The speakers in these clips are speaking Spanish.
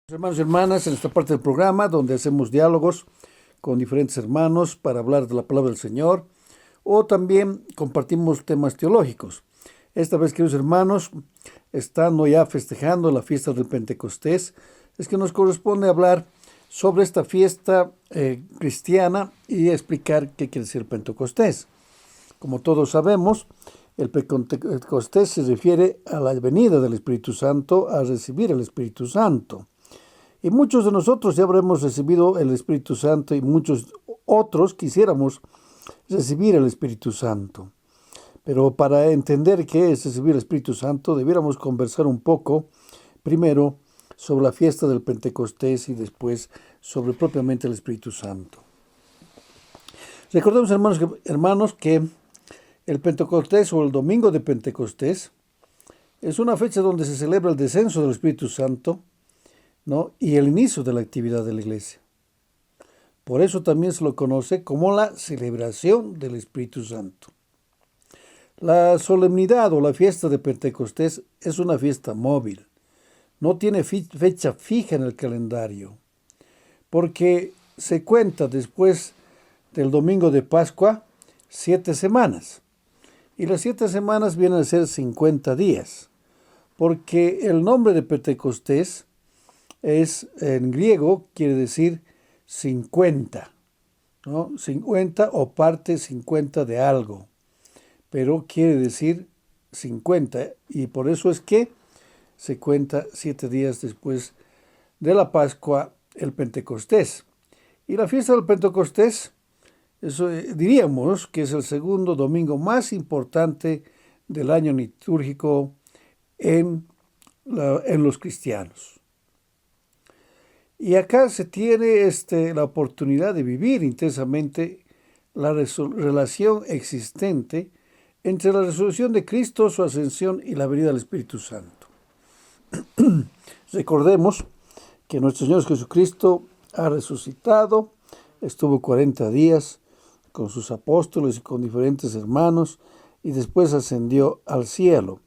Hermanos y hermanas, en esta parte del programa donde hacemos diálogos con diferentes hermanos para hablar de la palabra del Señor o también compartimos temas teológicos. Esta vez, queridos hermanos, estando ya festejando la fiesta del Pentecostés, es que nos corresponde hablar sobre esta fiesta cristiana y explicar qué quiere decir el Pentecostés. Como todos sabemos, el Pentecostés se refiere a la venida del Espíritu Santo, a recibir el Espíritu Santo. Y muchos de nosotros ya habremos recibido el Espíritu Santo y muchos otros quisiéramos recibir el Espíritu Santo. Pero para entender qué es recibir el Espíritu Santo, debiéramos conversar un poco, primero, sobre la fiesta del Pentecostés y después sobre propiamente el Espíritu Santo. Recordemos, hermanos, que el Pentecostés o el Domingo de Pentecostés es una fecha donde se celebra el descenso del Espíritu Santo, ¿no? Y el inicio de la actividad de la iglesia. Por eso también se lo conoce como la celebración del Espíritu Santo. La solemnidad o la fiesta de Pentecostés es una fiesta móvil. No tiene fecha fija en el calendario, porque se cuenta después del domingo de Pascua 7 semanas. Y las 7 semanas vienen a ser 50 días, porque el nombre de Pentecostés es, en griego, quiere decir 50, ¿no? 50 o parte 50 de algo, pero quiere decir 50, y por eso es que se cuenta 7 días después de la Pascua el Pentecostés. Y la fiesta del Pentecostés, eso diríamos que es el segundo domingo más importante del año litúrgico en los cristianos. Y acá se tiene la oportunidad de vivir intensamente la relación existente entre la resurrección de Cristo, su ascensión y la venida del Espíritu Santo. Recordemos que nuestro Señor Jesucristo ha resucitado, estuvo 40 días con sus apóstoles y con diferentes hermanos y después ascendió al cielo.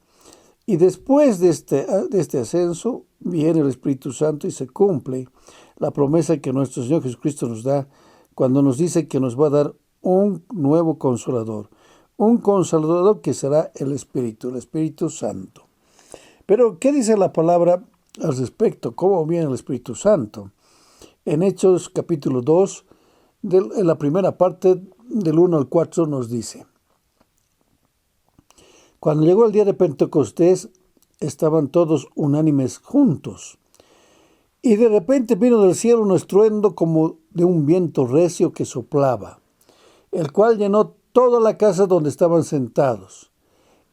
Y después de este ascenso viene el Espíritu Santo y se cumple la promesa que nuestro Señor Jesucristo nos da cuando nos dice que nos va a dar un nuevo consolador. Un consolador que será el Espíritu Santo. Pero, ¿qué dice la palabra al respecto? ¿Cómo viene el Espíritu Santo? En Hechos capítulo 2, en la primera parte del 1 al 4 nos dice: Cuando llegó el día de Pentecostés, estaban todos unánimes juntos. Y de repente vino del cielo un estruendo como de un viento recio que soplaba, el cual llenó toda la casa donde estaban sentados.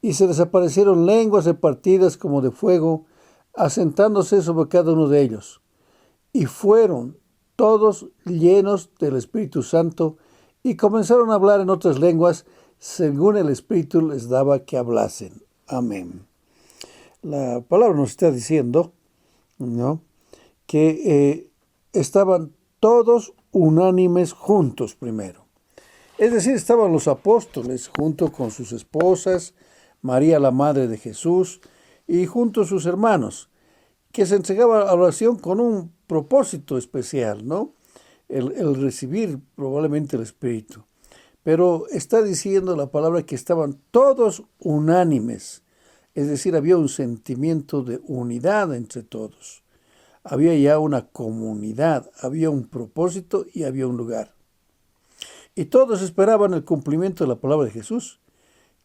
Y se desaparecieron lenguas repartidas como de fuego, asentándose sobre cada uno de ellos. Y fueron todos llenos del Espíritu Santo y comenzaron a hablar en otras lenguas, según el Espíritu les daba que hablasen. Amén. La palabra nos está diciendo, ¿no?, que estaban todos unánimes juntos primero. Es decir, estaban los apóstoles junto con sus esposas, María la madre de Jesús, y junto a sus hermanos, que se entregaban a la oración con un propósito especial, ¿no? El recibir probablemente el Espíritu. Pero está diciendo la palabra que estaban todos unánimes, es decir, había un sentimiento de unidad entre todos. Había ya una comunidad, había un propósito y había un lugar. Y todos esperaban el cumplimiento de la palabra de Jesús,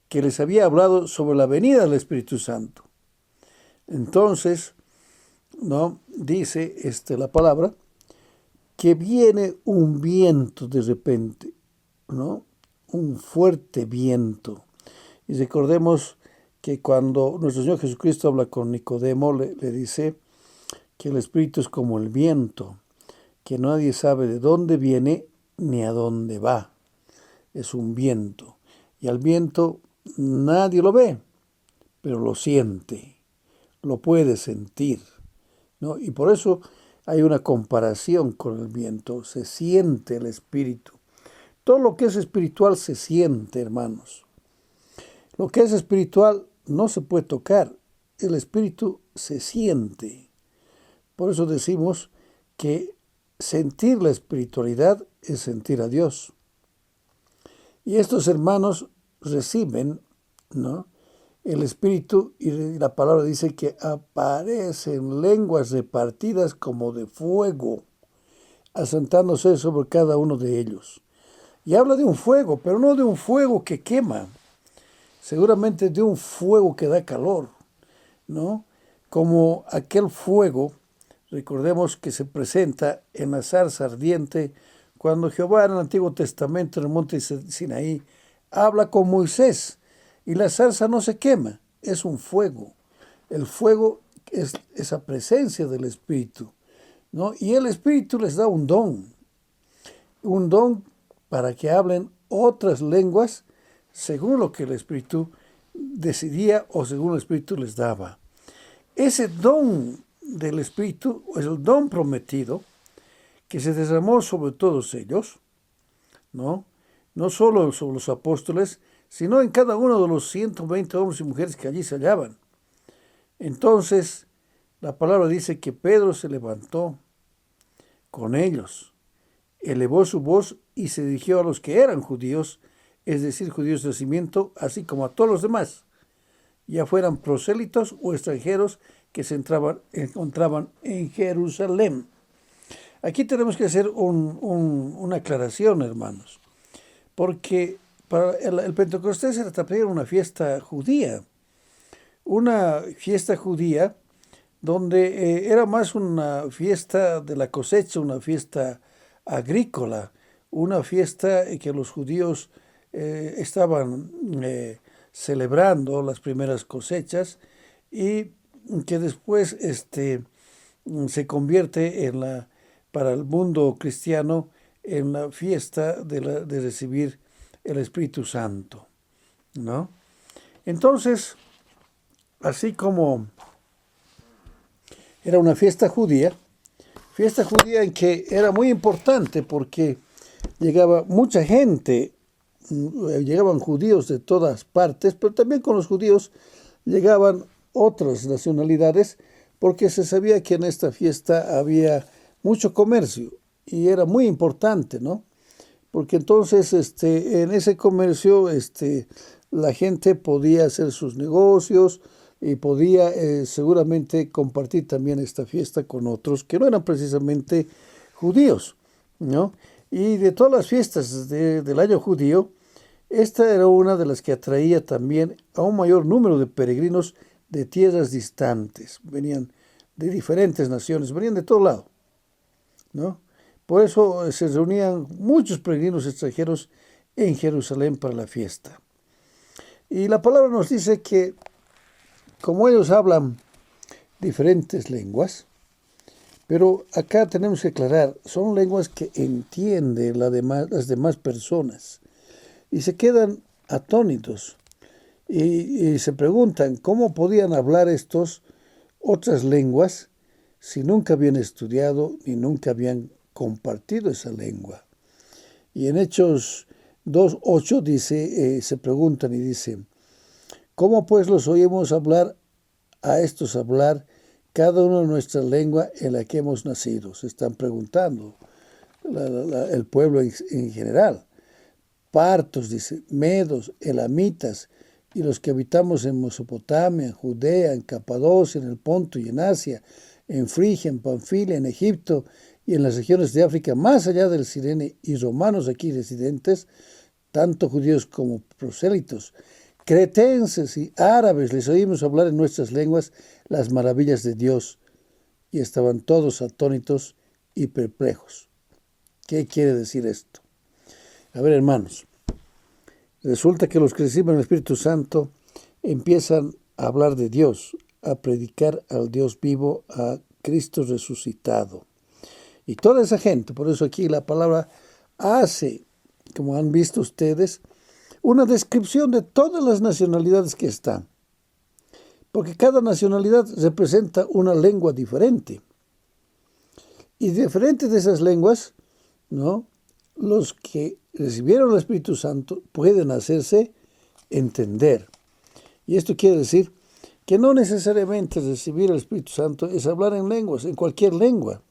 que les había hablado sobre la venida del Espíritu Santo. Entonces, ¿no?, dice la palabra, que viene un viento de repente, ¿no?, un fuerte viento. Y recordemos que cuando nuestro Señor Jesucristo habla con Nicodemo, le dice que el Espíritu es como el viento, que nadie sabe de dónde viene ni a dónde va. Es un viento. Y al viento nadie lo ve, pero lo siente, lo puede sentir, ¿no? Y por eso hay una comparación con el viento. Se siente el Espíritu. Todo lo que es espiritual se siente, hermanos. Lo que es espiritual no se puede tocar. El Espíritu se siente. Por eso decimos que sentir la espiritualidad es sentir a Dios. Y estos hermanos reciben, ¿no?, el Espíritu, y la palabra dice que aparecen lenguas repartidas como de fuego, asentándose sobre cada uno de ellos. Y habla de un fuego, pero no de un fuego que quema, seguramente de un fuego que da calor, ¿no? Como aquel fuego, recordemos que se presenta en la zarza ardiente, cuando Jehová en el Antiguo Testamento, en el monte Sinaí, habla con Moisés, y la zarza no se quema, es un fuego. El fuego es esa presencia del Espíritu, ¿no? Y el Espíritu les da un don para que hablen otras lenguas según lo que el Espíritu decidía o según el Espíritu les daba. Ese don del Espíritu es el don prometido que se derramó sobre todos ellos, ¿no? No solo sobre los apóstoles, sino en cada uno de los 120 hombres y mujeres que allí se hallaban. Entonces, la palabra dice que Pedro se levantó con ellos, elevó su voz y se dirigió a los que eran judíos, es decir, judíos de nacimiento, así como a todos los demás, ya fueran prosélitos o extranjeros que se encontraban en Jerusalén. Aquí tenemos que hacer una aclaración, hermanos, porque para el Pentecostés era también una fiesta judía donde era más una fiesta de la cosecha, una fiesta agrícola, una fiesta que los judíos estaban celebrando las primeras cosechas y que después se convierte para el mundo cristiano en la fiesta de recibir el Espíritu Santo, ¿no? Entonces, así como era una fiesta judía en que era muy importante porque llegaba mucha gente, llegaban judíos de todas partes, pero también con los judíos llegaban otras nacionalidades porque se sabía que en esta fiesta había mucho comercio y era muy importante, ¿no? Porque entonces en ese comercio la gente podía hacer sus negocios y podía seguramente compartir también esta fiesta con otros que no eran precisamente judíos, ¿no? Y de todas las fiestas del año judío, esta era una de las que atraía también a un mayor número de peregrinos de tierras distantes. Venían de diferentes naciones, venían de todo lado, ¿no? Por eso se reunían muchos peregrinos extranjeros en Jerusalén para la fiesta. Y la palabra nos dice que como ellos hablan diferentes lenguas, pero acá tenemos que aclarar, son lenguas que entienden las demás personas y se quedan atónitos y se preguntan cómo podían hablar estos otras lenguas si nunca habían estudiado ni nunca habían compartido esa lengua. Y en Hechos 2:8 dice, se preguntan y dicen, ¿cómo pues los oímos hablar a estos hablar cada uno de nuestra lengua en la que hemos nacido? Se están preguntando el pueblo en general. Partos, dice, medos, elamitas, y los que habitamos en Mesopotamia, en Judea, en Capadocia, en el Ponto y en Asia, en Frigia, en Panfilia, en Egipto y en las regiones de África, más allá del Cirene, y romanos aquí residentes, tanto judíos como prosélitos, cretenses y árabes, les oímos hablar en nuestras lenguas las maravillas de Dios, y estaban todos atónitos y perplejos. ¿Qué quiere decir esto? A ver, hermanos, resulta que los que reciben el Espíritu Santo empiezan a hablar de Dios, a predicar al Dios vivo, a Cristo resucitado. Y toda esa gente, por eso aquí la palabra hace, como han visto ustedes, una descripción de todas las nacionalidades que están. Porque cada nacionalidad representa una lengua diferente. Y diferentes de esas lenguas, ¿no?, los que recibieron el Espíritu Santo pueden hacerse entender. Y esto quiere decir que no necesariamente recibir el Espíritu Santo es hablar en lenguas, en cualquier lengua.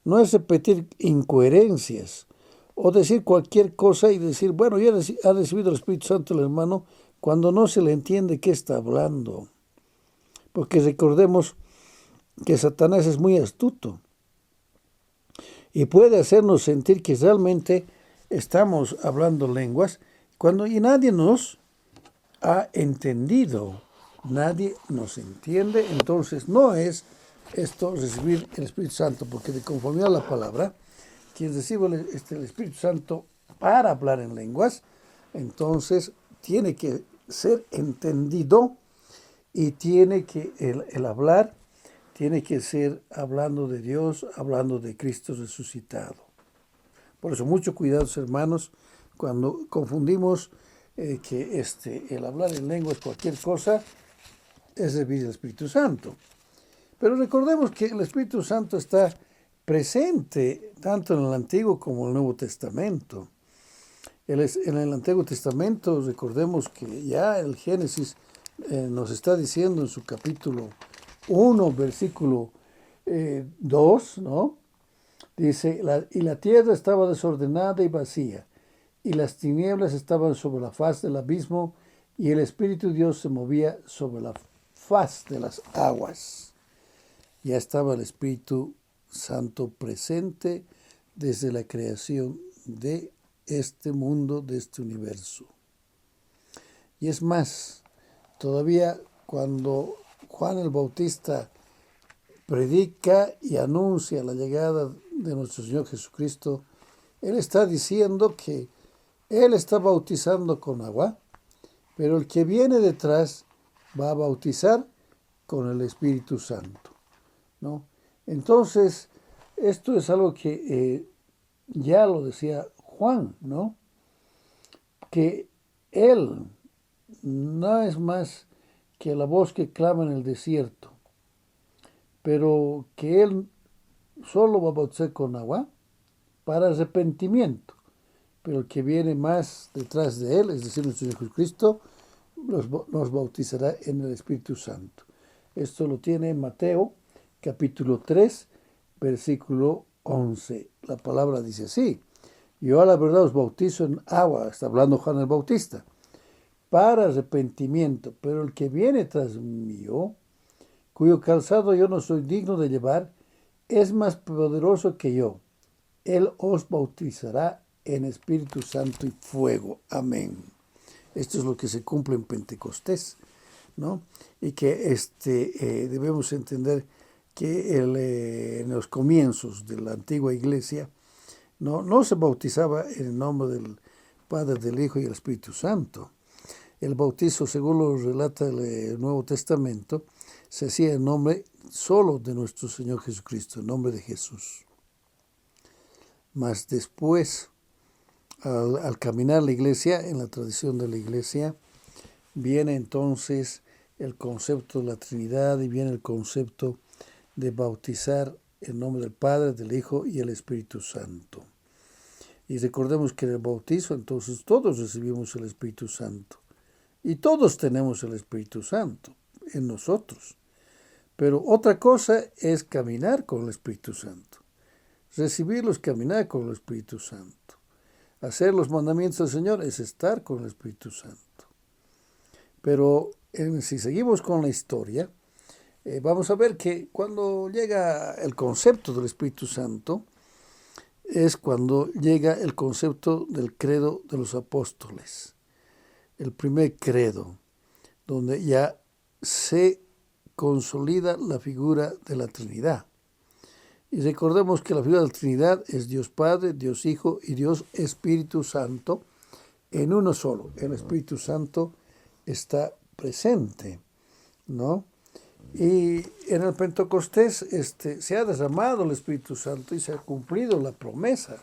No es repetir incoherencias o decir cualquier cosa y decir, bueno, ya ha recibido el Espíritu Santo el hermano, cuando no se le entiende qué está hablando. Porque recordemos que Satanás es muy astuto y puede hacernos sentir que realmente estamos hablando lenguas y nadie nos ha entendido, nadie nos entiende. Entonces no es esto recibir el Espíritu Santo, porque de conformidad a la palabra, quien recibe el Espíritu Santo para hablar en lenguas, entonces tiene que ser entendido y tiene que el hablar tiene que ser hablando de Dios, hablando de Cristo resucitado. Por eso, mucho cuidado, hermanos, cuando confundimos que el hablar en lenguas, cualquier cosa, es recibir el Espíritu Santo. Pero recordemos que el Espíritu Santo está presente tanto en el Antiguo como en el Nuevo Testamento. En el Antiguo Testamento, recordemos que ya el Génesis nos está diciendo en su capítulo 1, versículo 2, ¿no? Dice, y la tierra estaba desordenada y vacía, y las tinieblas estaban sobre la faz del abismo, y el Espíritu de Dios se movía sobre la faz de las aguas. Ya estaba el Espíritu Santo presente desde la creación de este mundo, de este universo. Y es más, todavía cuando Juan el Bautista predica y anuncia la llegada de nuestro Señor Jesucristo, él está diciendo que él está bautizando con agua, pero el que viene detrás va a bautizar con el Espíritu Santo, ¿no? Entonces, esto es algo que ya lo decía Juan, ¿no? Que él no es más que la voz que clama en el desierto, pero que él solo va a bautizar con agua para arrepentimiento, pero el que viene más detrás de él, es decir, nuestro Señor Jesucristo, nos bautizará en el Espíritu Santo. Esto lo tiene en Mateo, capítulo 3, versículo 11. La palabra dice así: yo a la verdad os bautizo en agua, está hablando Juan el Bautista, para arrepentimiento, pero el que viene tras mí, cuyo calzado yo no soy digno de llevar, es más poderoso que yo. Él os bautizará en Espíritu Santo y fuego. Amén. Esto es lo que se cumple en Pentecostés, ¿no? Y que debemos entender que en los comienzos de la antigua iglesia no se bautizaba en el nombre del Padre, del Hijo y del Espíritu Santo. El bautizo, según lo relata el Nuevo Testamento, se hacía en nombre solo de nuestro Señor Jesucristo, en nombre de Jesús. Mas después, al caminar la iglesia, en la tradición de la iglesia, viene entonces el concepto de la Trinidad y viene el concepto de bautizar en nombre del Padre, del Hijo y el Espíritu Santo. Y recordemos que en el bautizo, entonces, todos recibimos el Espíritu Santo. Y todos tenemos el Espíritu Santo en nosotros. Pero otra cosa es caminar con el Espíritu Santo. Recibirlo es caminar con el Espíritu Santo. Hacer los mandamientos del Señor es estar con el Espíritu Santo. Pero si seguimos con la historia, vamos a ver que cuando llega el concepto del Espíritu Santo, es cuando llega el concepto del credo de los apóstoles. El primer credo, donde ya se consolida la figura de la Trinidad. Y recordemos que la figura de la Trinidad es Dios Padre, Dios Hijo y Dios Espíritu Santo en uno solo. El Espíritu Santo está presente, ¿no? Y en el Pentecostés se ha derramado el Espíritu Santo y se ha cumplido la promesa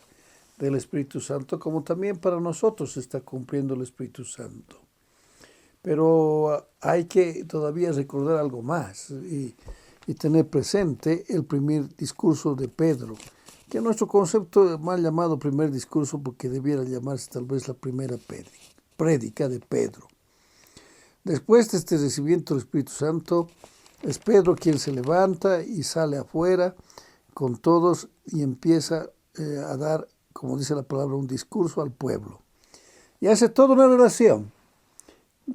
del Espíritu Santo, como también para nosotros se está cumpliendo el Espíritu Santo. Pero hay que todavía recordar algo más y tener presente el primer discurso de Pedro, que nuestro concepto mal llamado primer discurso, porque debiera llamarse tal vez la primera prédica de Pedro, Después de este recibimiento del Espíritu Santo, es Pedro quien se levanta y sale afuera con todos y empieza a dar, como dice la palabra, un discurso al pueblo. Y hace toda una relación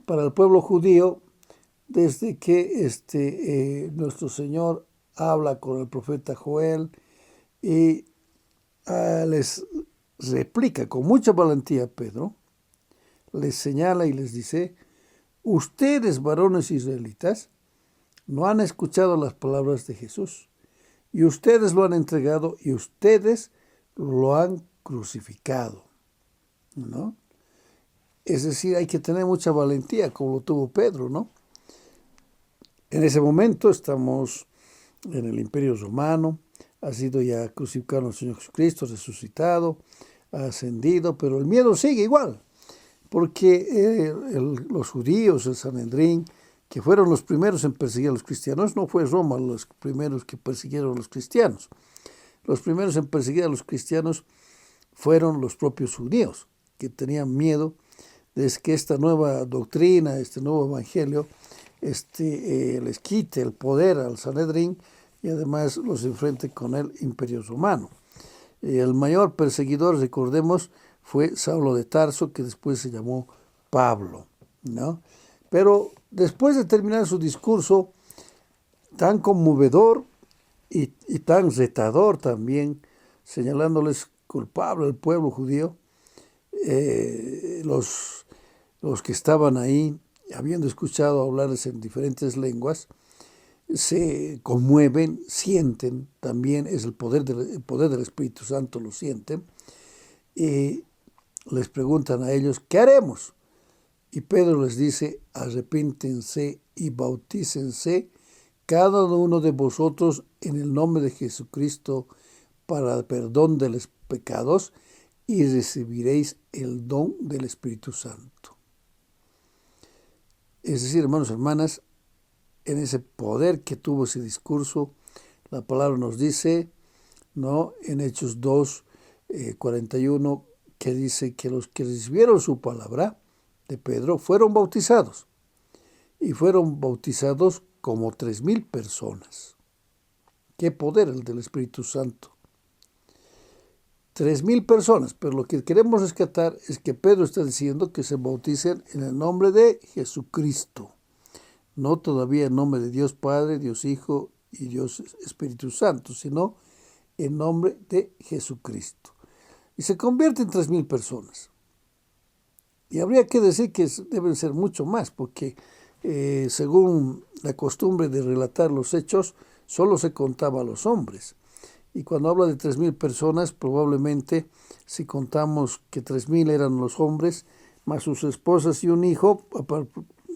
para el pueblo judío desde que nuestro Señor habla con el profeta Joel y les replica con mucha valentía Pedro, les señala y les dice: ustedes, varones israelitas, no han escuchado las palabras de Jesús, y ustedes lo han entregado y ustedes lo han crucificado, ¿no? Es decir, hay que tener mucha valentía, como lo tuvo Pedro, ¿no? En ese momento estamos en el Imperio Romano, ha sido ya crucificado el Señor Jesucristo, resucitado, ha ascendido, pero el miedo sigue igual, porque los judíos, el Sanedrín, que fueron los primeros en perseguir a los cristianos, no fue Roma los primeros que persiguieron a los cristianos. Los primeros en perseguir a los cristianos fueron los propios judíos, que tenían miedo de que esta nueva doctrina, este nuevo evangelio, les quite el poder al Sanedrín y además los enfrente con el Imperio Romano. El mayor perseguidor, recordemos, fue Saulo de Tarso, que después se llamó Pablo, ¿no? Pero después de terminar su discurso tan conmovedor y tan retador también, señalándoles culpable al pueblo judío, los que estaban ahí, habiendo escuchado hablarles en diferentes lenguas, se conmueven, sienten también, es el poder del Espíritu Santo, lo sienten, y les preguntan a ellos: ¿qué haremos? Y Pedro les dice: arrepíntense y bautícense cada uno de vosotros en el nombre de Jesucristo para el perdón de los pecados y recibiréis el don del Espíritu Santo. Es decir, hermanos y hermanas, en ese poder que tuvo ese discurso, la palabra nos dice, ¿no?, en Hechos 2, 41, que dice que los que recibieron su palabra de Pedro fueron bautizados, y fueron bautizados como 3,000 personas. ¡Qué poder el del Espíritu Santo! 3,000 personas, pero lo que queremos rescatar es que Pedro está diciendo que se bauticen en el nombre de Jesucristo, no todavía en nombre de Dios Padre, Dios Hijo y Dios Espíritu Santo, sino en nombre de Jesucristo. Y se convierte en 3,000 personas. Y habría que decir que deben ser mucho más, porque según la costumbre de relatar los hechos, solo se contaba a los hombres. Y cuando habla de 3,000 personas, probablemente, si contamos que 3,000 eran los hombres, más sus esposas y un hijo,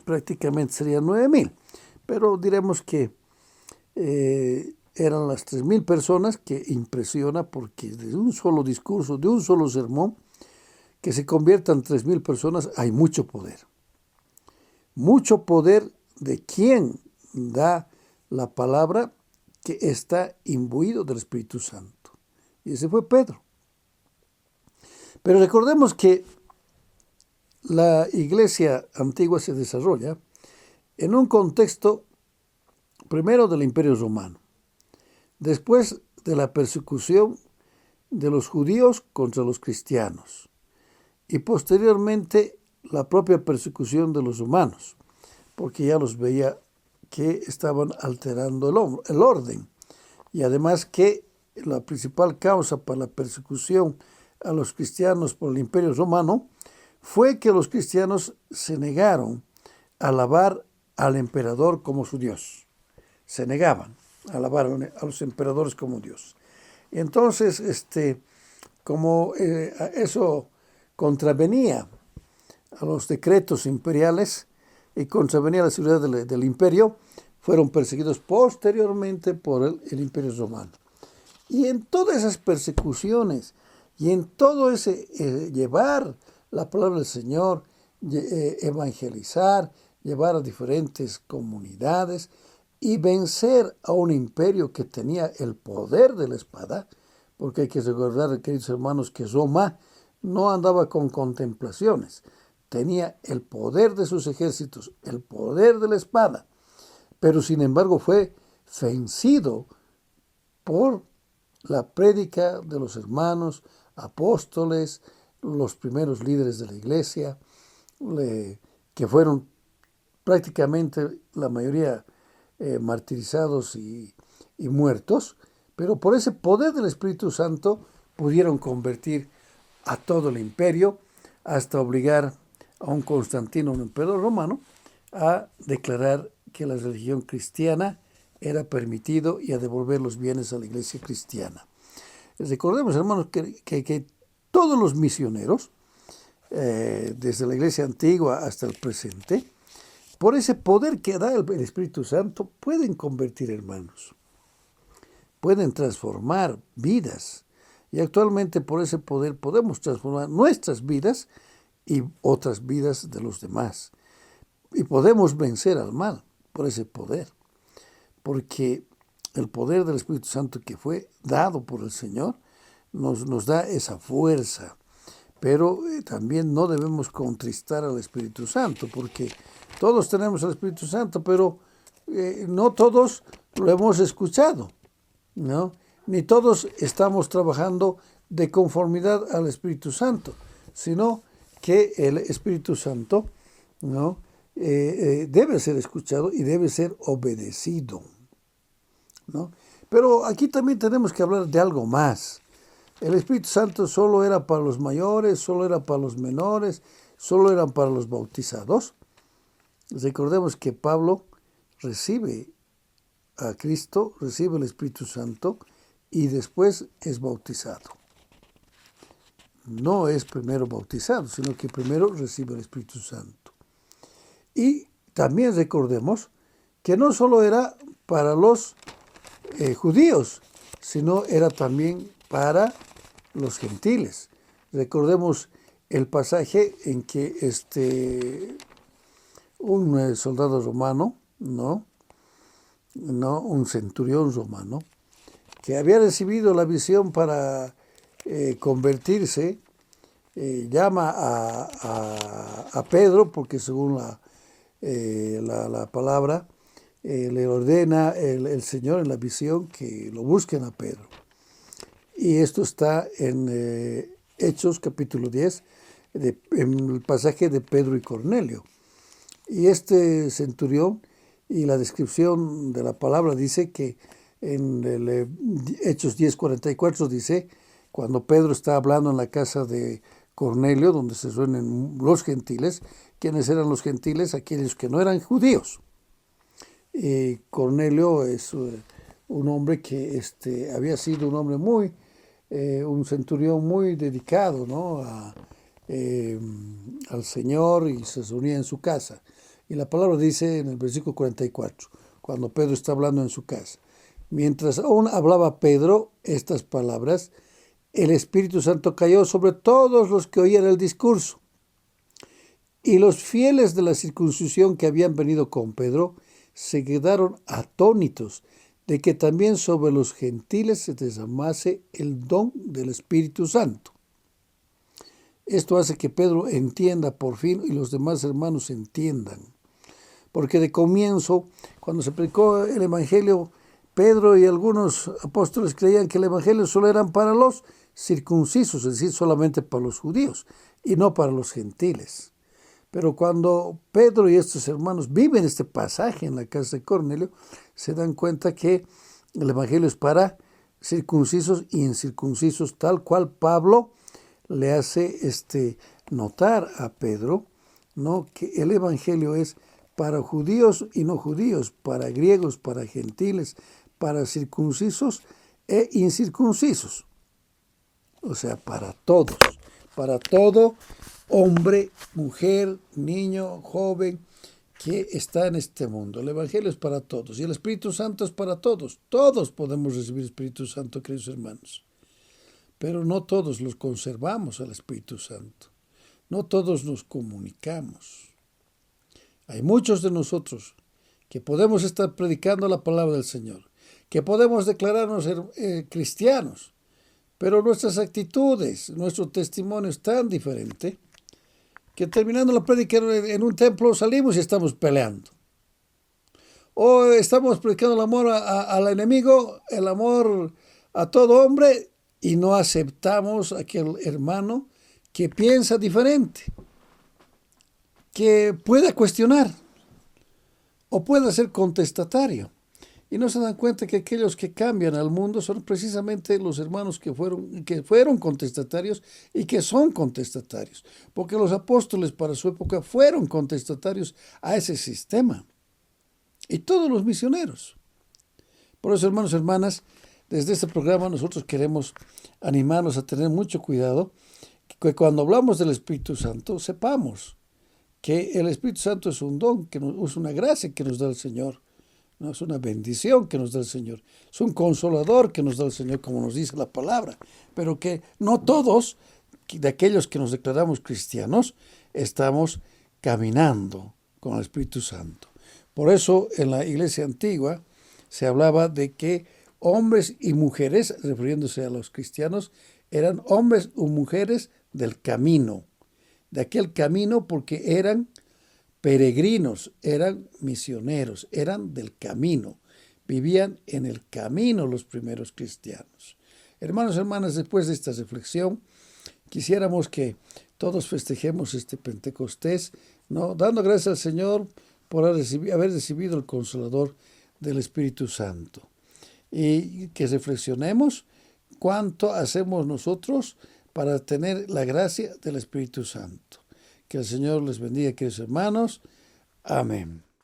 prácticamente serían 9,000. Pero diremos que eran las 3,000 personas, que impresiona, porque de un solo discurso, de un solo sermón, que se conviertan 3,000 personas, hay mucho poder. Mucho poder de quien da la palabra, que está imbuido del Espíritu Santo. Y ese fue Pedro. Pero recordemos que la iglesia antigua se desarrolla en un contexto primero del Imperio Romano, después de la persecución de los judíos contra los cristianos y posteriormente la propia persecución de los romanos, porque ya los veía que estaban alterando el orden, y además que la principal causa para la persecución a los cristianos por el Imperio Romano fue que los cristianos se negaron a alabar al emperador como su Dios. Se negaban a alabar a los emperadores como Dios. Y entonces, como eso contravenía a los decretos imperiales y contravenía a la seguridad del imperio, fueron perseguidos posteriormente por el Imperio Romano. Y en todas esas persecuciones y en todo ese llevar la palabra del Señor, evangelizar, llevar a diferentes comunidades y vencer a un imperio que tenía el poder de la espada, porque hay que recordar, queridos hermanos, que Roma no andaba con contemplaciones, tenía el poder de sus ejércitos, el poder de la espada, pero sin embargo fue vencido por la prédica de los hermanos apóstoles, los primeros líderes de la iglesia, que fueron prácticamente la mayoría martirizados y muertos, pero por ese poder del Espíritu Santo pudieron convertir a todo el imperio hasta obligar a un Constantino, un emperador romano, a declarar que la religión cristiana era permitido y a devolver los bienes a la iglesia cristiana. Recordemos, hermanos, que todos los misioneros, desde la iglesia antigua hasta el presente, por ese poder que da el Espíritu Santo, pueden convertir hermanos, pueden transformar vidas. Y actualmente por ese poder podemos transformar nuestras vidas y otras vidas de los demás. Y podemos vencer al mal por ese poder. Porque el poder del Espíritu Santo que fue dado por el Señor nos da esa fuerza. Pero también no debemos contristar al Espíritu Santo, porque todos tenemos al Espíritu Santo, pero no todos lo hemos escuchado, ¿no? Ni todos estamos trabajando de conformidad al Espíritu Santo, sino que el Espíritu Santo, ¿no? Debe ser escuchado y debe ser obedecido, ¿no? Pero aquí también tenemos que hablar de algo más. El Espíritu Santo solo era para los mayores, solo era para los menores, solo eran para los bautizados. Recordemos que Pablo recibe a Cristo, recibe el Espíritu Santo y después es bautizado. No es primero bautizado, sino que primero recibe el Espíritu Santo. Y también recordemos que no solo era para los judíos, sino era también para los gentiles. Recordemos el pasaje en que un soldado romano, un centurión romano, que había recibido la visión para convertirse, llama a Pedro, porque según la palabra, le ordena el Señor en la visión que lo busquen a Pedro. Y esto está en Hechos capítulo 10, en el pasaje de Pedro y Cornelio. Y este centurión y la descripción de la palabra dice que en el Hechos 10:44 dice, cuando Pedro está hablando en la casa de Cornelio, donde se reúnen los gentiles. ¿Quiénes eran los gentiles? Aquellos que no eran judíos. Y Cornelio es un hombre que había sido un hombre un centurión muy dedicado, ¿no? Al Señor, y se reunía en su casa. Y la palabra dice en el versículo 44, cuando Pedro está hablando en su casa: mientras aún hablaba Pedro estas palabras, el Espíritu Santo cayó sobre todos los que oían el discurso. Y los fieles de la circuncisión que habían venido con Pedro se quedaron atónitos de que también sobre los gentiles se derramase el don del Espíritu Santo. Esto hace que Pedro entienda por fin y los demás hermanos entiendan. Porque de comienzo, cuando se predicó el Evangelio, Pedro y algunos apóstoles creían que el Evangelio solo era para los circuncisos, es decir, solamente para los judíos y no para los gentiles. Pero cuando Pedro y estos hermanos viven este pasaje en la casa de Cornelio, se dan cuenta que el Evangelio es para circuncisos y incircuncisos, tal cual Pablo le hace notar a Pedro, ¿no? Que el Evangelio es para judíos y no judíos, para griegos, para gentiles, para circuncisos e incircuncisos. O sea, para todos, para todo hombre, mujer, niño, joven que está en este mundo. El Evangelio es para todos y el Espíritu Santo es para todos. Todos podemos recibir Espíritu Santo, queridos hermanos. Pero no todos los conservamos al Espíritu Santo. No todos nos comunicamos. Hay muchos de nosotros que podemos estar predicando la palabra del Señor, que podemos declararnos ser cristianos, pero nuestras actitudes, nuestro testimonio es tan diferente que terminando la prédica en un templo salimos y estamos peleando. O estamos predicando el amor al enemigo, el amor a todo hombre, y no aceptamos a aquel hermano que piensa diferente, que pueda cuestionar o pueda ser contestatario. Y no se dan cuenta que aquellos que cambian al mundo son precisamente los hermanos que fueron contestatarios y que son contestatarios. Porque los apóstoles para su época fueron contestatarios a ese sistema. Y todos los misioneros. Por eso, hermanos y hermanas, desde este programa nosotros queremos animarnos a tener mucho cuidado, que cuando hablamos del Espíritu Santo sepamos que el Espíritu Santo es un don, es una gracia que nos da el Señor. No es una bendición que nos da el Señor. Es un consolador que nos da el Señor, como nos dice la palabra. Pero que no todos, de aquellos que nos declaramos cristianos, estamos caminando con el Espíritu Santo. Por eso en la iglesia antigua se hablaba de que hombres y mujeres, refiriéndose a los cristianos, eran hombres o mujeres del camino. De aquel camino porque eran peregrinos, eran misioneros, eran del camino, vivían en el camino los primeros cristianos. Hermanos y hermanas, después de esta reflexión, quisiéramos que todos festejemos este Pentecostés, ¿no? Dando gracias al Señor por haber recibido el Consolador del Espíritu Santo. Y que reflexionemos cuánto hacemos nosotros para tener la gracia del Espíritu Santo. Que el Señor les bendiga, queridos hermanos. Amén.